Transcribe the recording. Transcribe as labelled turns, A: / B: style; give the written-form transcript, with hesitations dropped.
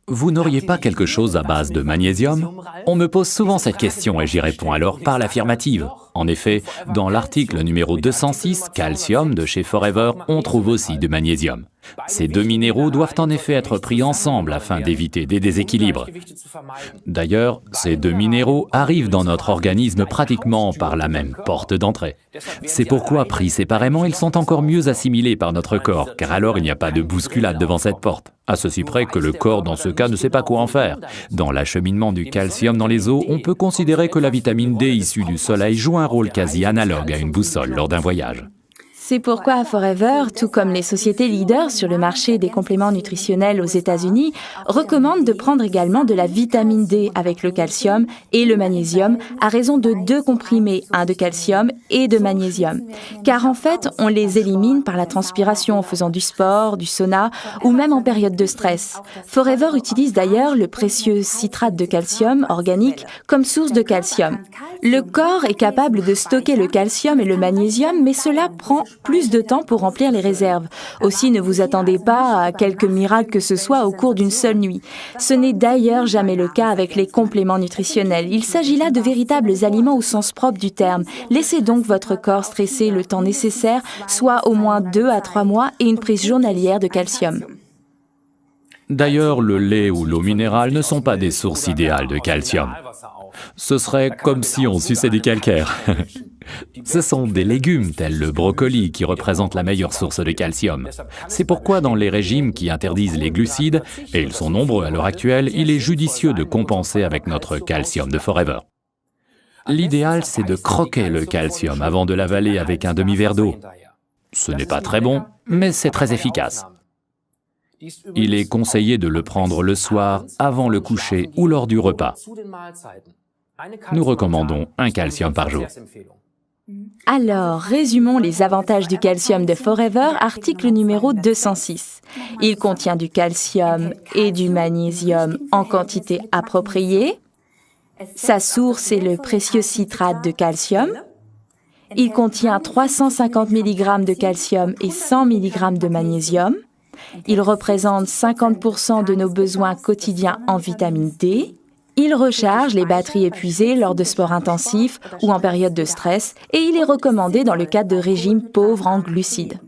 A: Vous n'auriez pas quelque chose à base de magnésium? On me pose souvent cette question et j'y réponds alors par l'affirmative. En effet, dans l'article numéro 206, calcium de chez Forever, on trouve aussi du magnésium. Ces deux minéraux doivent en effet être pris ensemble afin d'éviter des déséquilibres. D'ailleurs, ces deux minéraux arrivent dans notre organisme pratiquement par la même porte d'entrée. C'est pourquoi, pris séparément, ils sont encore mieux assimilés par notre corps, car alors il n'y a pas de bousculade devant cette porte. À ceci près que le corps, dans ce cas, ne sait pas quoi en faire. Dans l'acheminement du calcium dans les os, on peut considérer que la vitamine D issue du soleil joue un rôle quasi analogue à une boussole lors d'un voyage.
B: C'est pourquoi Forever, tout comme les sociétés leaders sur le marché des compléments nutritionnels aux États-Unis, recommande de prendre également de la vitamine D avec le calcium et le magnésium à raison de 2 comprimés, un de calcium et de magnésium. Car en fait, on les élimine par la transpiration en faisant du sport, du sauna ou même en période de stress. Forever utilise d'ailleurs le précieux citrate de calcium organique comme source de calcium. Le corps est capable de stocker le calcium et le magnésium, mais cela prend plus de temps pour remplir les réserves. Aussi, ne vous attendez pas à quelque miracle que ce soit au cours d'une seule nuit. Ce n'est d'ailleurs jamais le cas avec les compléments nutritionnels. Il s'agit là de véritables aliments au sens propre du terme. Laissez donc votre corps stresser le temps nécessaire, soit au moins 2 à 3 mois et une prise journalière de calcium.
A: D'ailleurs, le lait ou l'eau minérale ne sont pas des sources idéales de calcium. Ce serait comme si on suçait du calcaire. Ce sont des légumes tels le brocoli qui représentent la meilleure source de calcium. C'est pourquoi dans les régimes qui interdisent les glucides, et ils sont nombreux à l'heure actuelle, il est judicieux de compenser avec notre calcium de Forever. L'idéal, c'est de croquer le calcium avant de l'avaler avec un demi-verre d'eau. Ce n'est pas très bon, mais c'est très efficace. Il est conseillé de le prendre le soir, avant le coucher ou lors du repas. Nous recommandons un calcium par jour.
B: Alors, résumons les avantages du calcium de Forever, article numéro 206. Il contient du calcium et du magnésium en quantité appropriée. Sa source est le précieux citrate de calcium. Il contient 350 mg de calcium et 100 mg de magnésium. Il représente 50% de nos besoins quotidiens en vitamine D. Il recharge les batteries épuisées lors de sports intensifs ou en période de stress et il est recommandé dans le cadre de régimes pauvres en glucides.